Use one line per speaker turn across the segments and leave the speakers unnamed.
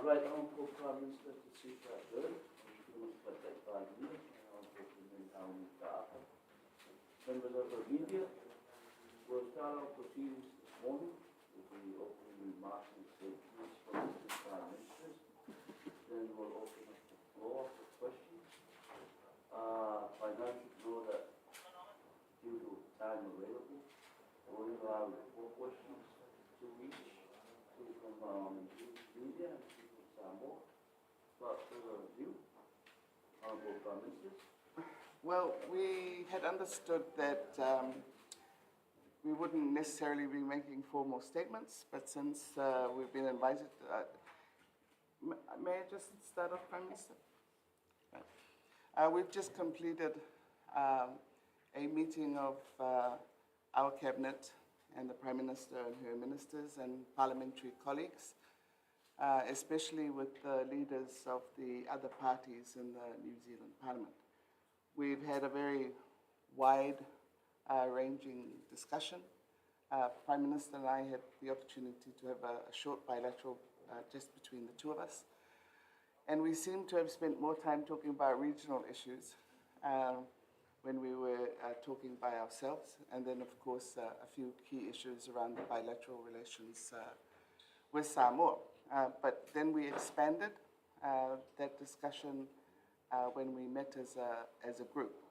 Right, Honourable Prime Minister, to see that good. I'm going to take 5 minutes. Honourable members of the media, we'll start our proceedings this morning with the opening remarks and statements from the Prime Ministers. Then we'll open up the floor for questions. By now you should know that due to time available, we'll allow 4 questions to each, 2 from media and 2 from Samoa. Without further ado, Honourable Prime Minister.
Well, we had understood that we wouldn't necessarily be making formal statements, but since we've been invited, may I just start off, Prime Minister? Right. We've just completed a meeting of our Cabinet and the Prime Minister and her ministers and parliamentary colleagues, especially with the leaders of the other parties in the New Zealand Parliament. We've had a very wide-ranging discussion. Prime Minister and I had the opportunity to have a short bilateral just between the two of us. And we seem to have spent more time talking about regional issues when we were talking by ourselves. And then, of course, a few key issues around the bilateral relations with Samoa. But then we expanded that discussion when we met as a group.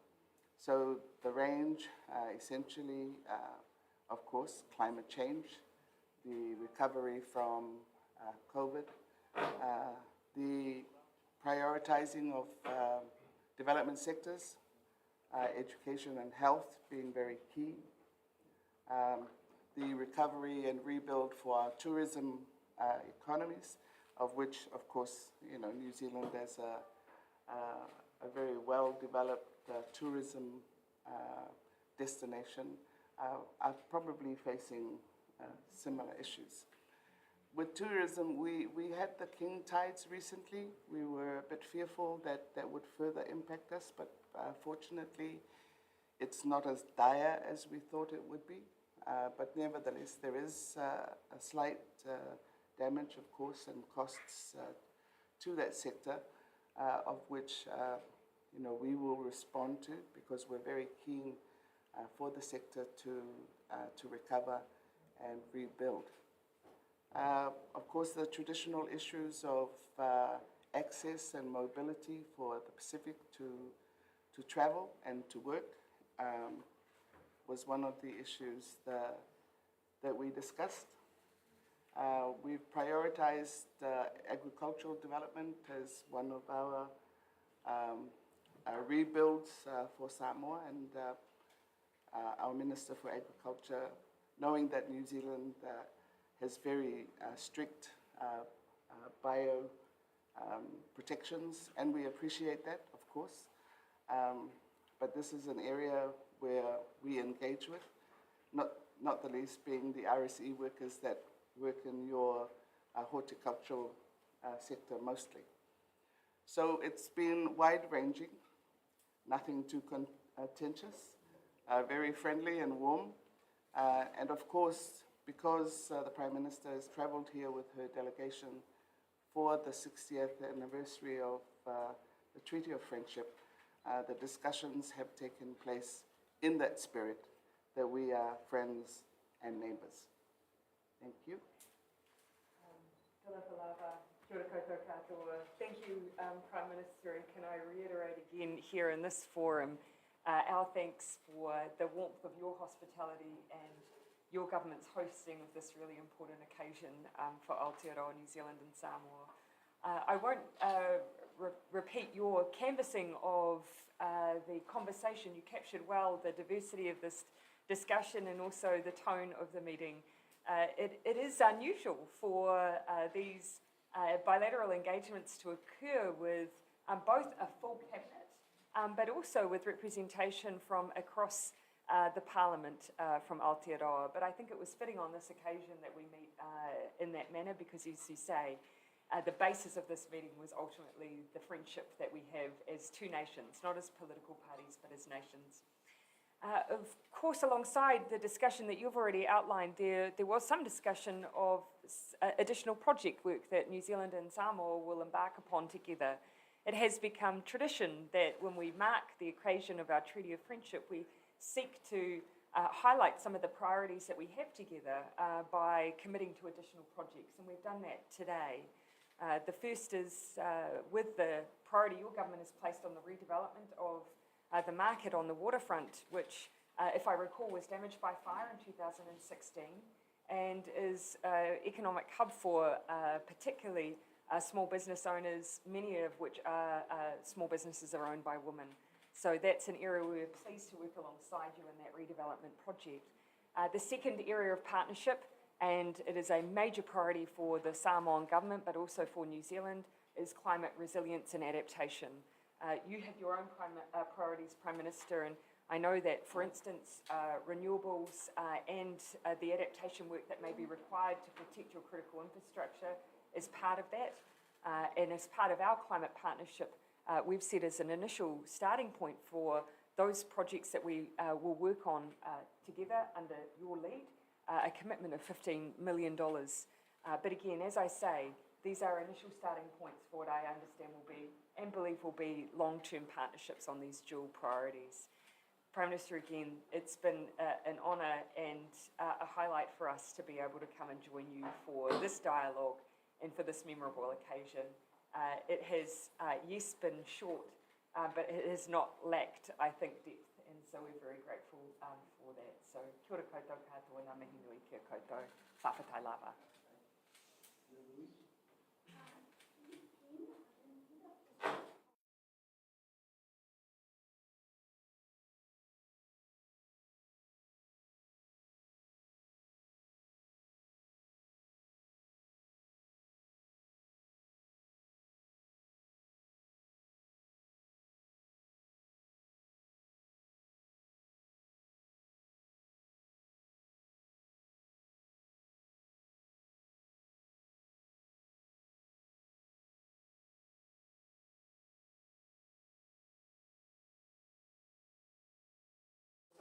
So the range, essentially, of course, climate change, the recovery from COVID, the prioritizing of development sectors, education and health being very key, the recovery and rebuild for our tourism economies, of which, of course, New Zealand has a very well-developed tourism destination, are probably facing similar issues. With tourism, we had the king tides recently. We were a bit fearful that that would further impact us, but fortunately, it's not as dire as we thought it would be. But nevertheless, there is a slight damage, of course, and costs to that sector, of which we will respond to, because we're very keen for the sector to recover and rebuild. Of course, the traditional issues of access and mobility for the Pacific to travel and to work was one of the issues that we discussed. We've prioritized agricultural development as one of our rebuilds for Samoa, and our Minister for Agriculture, knowing that New Zealand has very strict bio protections, and we appreciate that, of course. But this is an area where we engage with, not the least being the RSE workers that work in your horticultural sector mostly. So it's been wide-ranging, nothing too contentious, very friendly and warm. And of course, because the Prime Minister has travelled here with her delegation for the 60th anniversary of the Treaty of Friendship, the discussions have taken place in that spirit, that we are friends and neighbours. Thank you.
Thank you, Prime Minister, and can I reiterate again here in this forum our thanks for the warmth of your hospitality and your government's hosting of this really important occasion for Aotearoa, New Zealand and Samoa. I won't repeat your canvassing of the conversation. You captured well the diversity of this discussion and also the tone of the meeting. It is unusual for these bilateral engagements to occur with both a full cabinet, but also with representation from across the Parliament from Aotearoa. But I think it was fitting on this occasion that we meet in that manner, because, as you say, the basis of this meeting was ultimately the friendship that we have as two nations, not as political parties, but as nations. Of course, alongside the discussion that you've already outlined, there was some discussion of additional project work that New Zealand and Samoa will embark upon together. It has become tradition that when we mark the occasion of our Treaty of Friendship, we seek to highlight some of the priorities that we have together by committing to additional projects, and we've done that today. The first is with the priority your government has placed on the redevelopment of the market on the waterfront, which, if I recall, was damaged by fire in 2016 and is an economic hub for particularly small business owners, many of which are small businesses are owned by women. So that's an area we're pleased to work alongside you in that redevelopment project. The second area of partnership, and it is a major priority for the Samoan government, but also for New Zealand, is climate resilience and adaptation. You have your own priorities, Prime Minister, and I know that, for instance, renewables and the adaptation work that may be required to protect your critical infrastructure is part of that. And as part of our climate partnership, we've set as an initial starting point for those projects that we will work on together under your lead, a commitment of $15 million. But again, as I say, these are initial starting points for what I understand will be, and believe will be, long-term partnerships on these dual priorities. Prime Minister, again, it's been an honour and a highlight for us to be able to come and join you for this dialogue and for this memorable occasion. It has, yes, been short, but it has not lacked, I think, depth, and so we're very grateful for that. So, kia ora koutou katoa, ngā mihi nui kia koutou, whawhatai lava.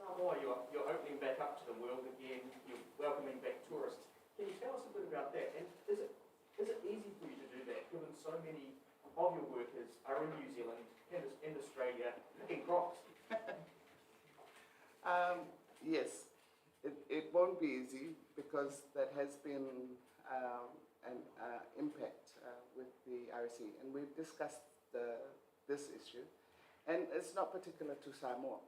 Samoa, you're opening back up to the world again, you're welcoming back tourists. Can you tell us a bit about that? And is it easy for you to do that, given so many of your workers are in New Zealand and Australia picking crops?
Yes, it won't be easy because that has been an impact with the RSE, and we've discussed this issue, and it's not particular to Samoa.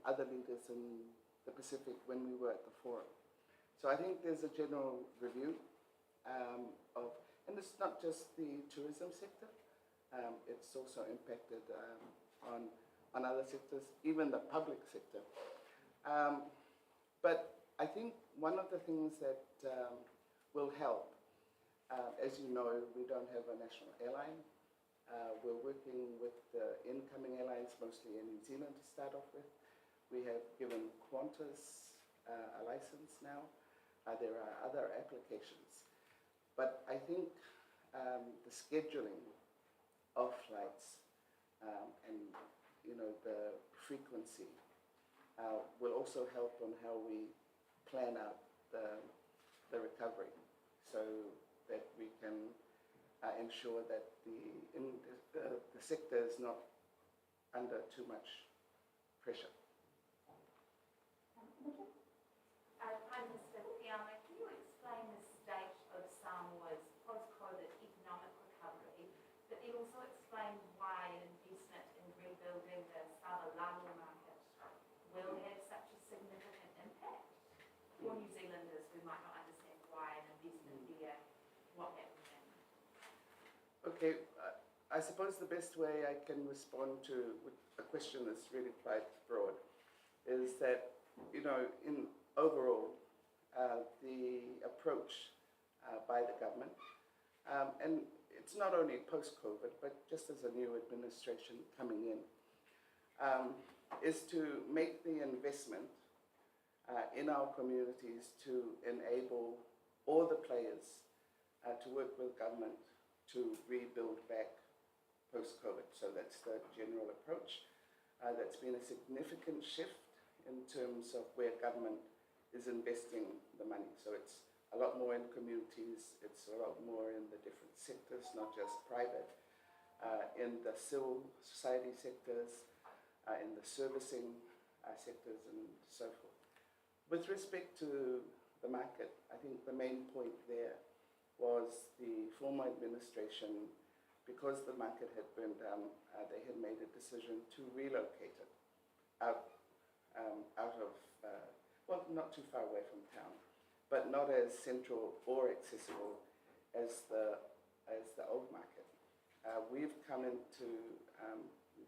Other leaders in the Pacific when we were at the forum. So I think there's a general review of, and it's not just the tourism sector, it's also impacted on other sectors, even the public sector. But I think one of the things that will help, as you know, we don't have a national airline. We're working with the incoming airlines, mostly in New Zealand to start off with. We have given Qantas a license now. There are other applications. But I think the scheduling of flights and the frequency will also help on how we plan out the recovery so that we can ensure that the sector is not under too much pressure.
Prime Minister Piana, can you explain the state of Samoa's post-COVID economic recovery, but then also explain why an investment in rebuilding the Samoa market will have such a significant impact? For New Zealanders who might not understand why an investment there, what that would mean.
Okay, I suppose the best way I can respond to a question that's really quite broad is that, in overall, the approach by the government, and it's not only post-COVID, but just as a new administration coming in, is to make the investment in our communities to enable all the players to work with government to rebuild back post-COVID. So that's the general approach. That's been a significant shift in terms of where government is investing the money. So it's a lot more in communities, it's a lot more in the different sectors, not just private, in the civil society sectors, in the servicing sectors and so forth. With respect to the market, I think the main point there was the former administration, because the market had burned down, they had made a decision to relocate it out of, well, not too far away from town, but not as central or accessible as the old market. We've come into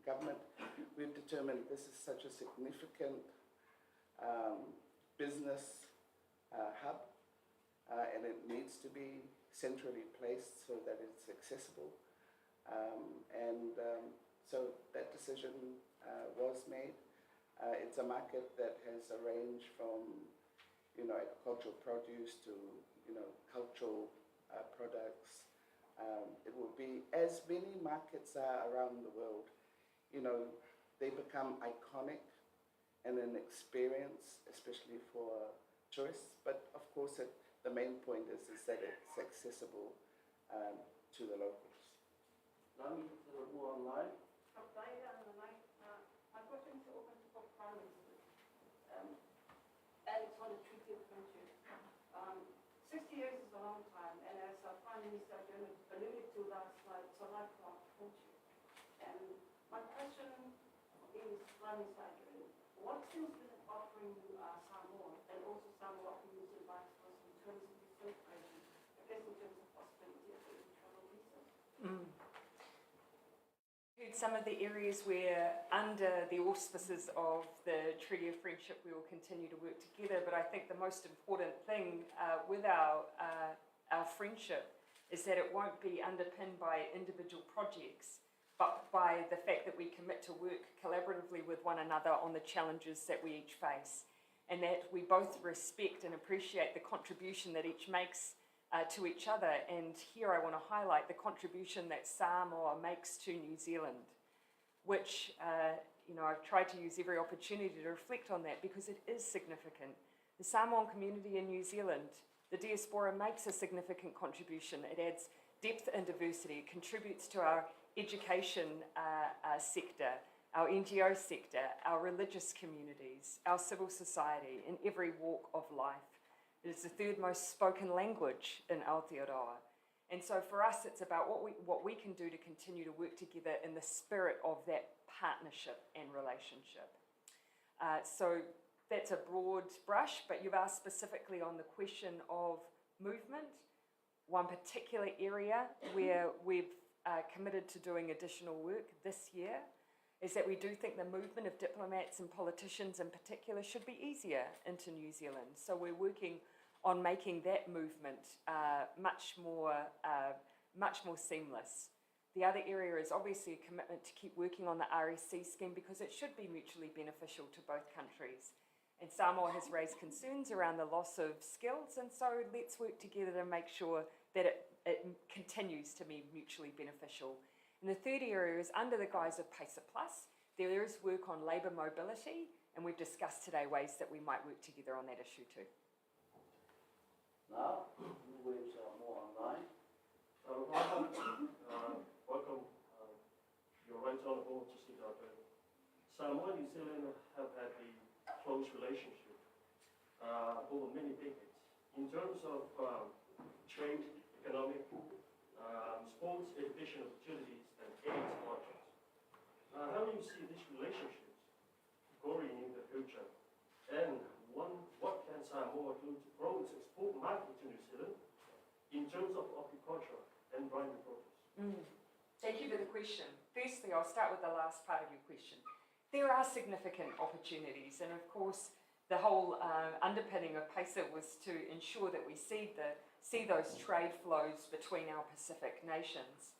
government, we've determined this is such a significant business hub, and it needs to be centrally placed so that it's accessible. So that decision was made. It's a market that has a range from, agricultural produce to, cultural products. It will be, as many markets are around the world, they become iconic and an experience, especially for tourists. But of course, the main point is that it's accessible to the locals.
Nani, who are online?
My question is open to both Prime Minister. And it's on the Treaty of Friendship. 60 years is a long time, and as Prime Minister alluded to last night, it's a lifelong friendship. And my question is, Prime Minister, what things will it offering Samoa, and also Samoa offering advice for us in terms of the celebration, I guess in terms of possibility of travel visas?
Some of the areas where, under the auspices of the Treaty of Friendship, we will continue to work together. But I think the most important thing with our friendship is that it won't be underpinned by individual projects, but by the fact that we commit to work collaboratively with one another on the challenges that we each face, and that we both respect and appreciate the contribution that each makes to each other. And here I want to highlight the contribution that Samoa makes to New Zealand, which, I've tried to use every opportunity to reflect on that because it is significant. The Samoan community in New Zealand, the diaspora, makes a significant contribution. It adds depth and diversity. It contributes to our education sector, our NGO sector, our religious communities, our civil society, in every walk of life. It is the third most spoken language in Aotearoa. And so for us, it's about what we can do to continue to work together in the spirit of that partnership and relationship. So that's a broad brush, but you've asked specifically on the question of movement. One particular area where we've committed to doing additional work this year is that we do think the movement of diplomats and politicians in particular should be easier into New Zealand. So we're working on making that movement much more seamless. The other area is obviously a commitment to keep working on the RSC scheme because it should be mutually beneficial to both countries. And Samoa has raised concerns around the loss of skills, and so let's work together to make sure that it continues to be mutually beneficial. And the third area is under the guise of PACER Plus. There is work on labour mobility, and we've discussed today ways that we might work together on that issue too.
Now, who waves are more online?
Welcome, your right honourable Jacinda Ardern. Samoa and New Zealand have had a close relationship over many decades in terms of trade, economic, sports, education opportunities, and aids projects. How do you see these relationships going in the future? And what can Samoa do to grow its export market to New Zealand in terms of agriculture and primary produce?
Thank you for the question. Firstly, I'll start with the last part of your question. There are significant opportunities, and of course, the whole underpinning of PACER was to ensure that we see those trade flows between our Pacific nations.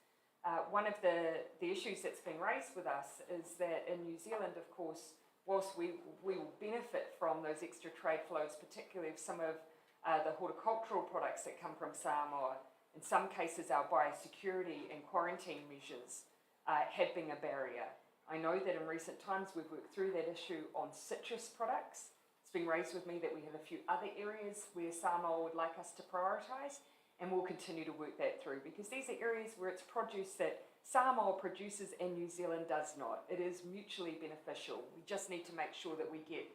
One of the issues that's been raised with us is that in New Zealand, of course, whilst we will benefit from those extra trade flows, particularly of some of the horticultural products that come from Samoa, in some cases our biosecurity and quarantine measures have been a barrier. I know that in recent times we've worked through that issue on citrus products. It's been raised with me that we have a few other areas where Samoa would like us to prioritise, and we'll continue to work that through, because these are areas where it's produce that Samoa produces and New Zealand does not. It is mutually beneficial. We just need to make sure that we get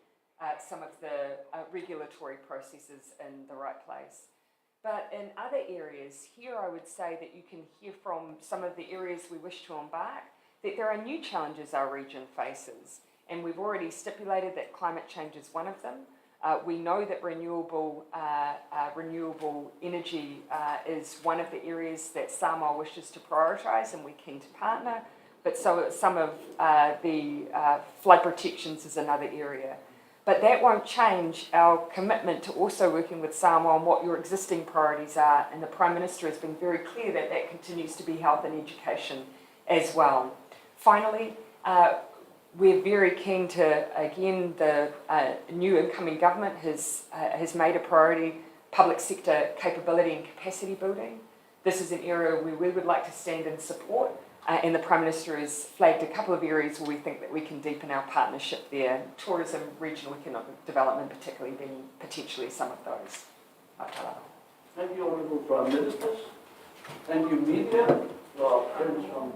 some of the regulatory processes in the right place. But in other areas, here I would say that you can hear from some of the areas we wish to embark that there are new challenges our region faces. And we've already stipulated that climate change is one of them. We know that renewable energy is one of the areas that Samoa wishes to prioritise, and we're keen to partner. But so some of the flood protections is another area. But that won't change our commitment to also working with Samoa on what your existing priorities are, and the Prime Minister has been very clear that that continues to be health and education as well. Finally, we're very keen to, again, the new incoming government has made a priority public sector capability and capacity building. This is an area where we would like to stand and support, and the Prime Minister has flagged a couple of areas where we think that we can deepen our partnership there. Tourism, regional economic development particularly being potentially some of those.
Thank you, Honourable Prime Ministers. Thank you, media, to our friends from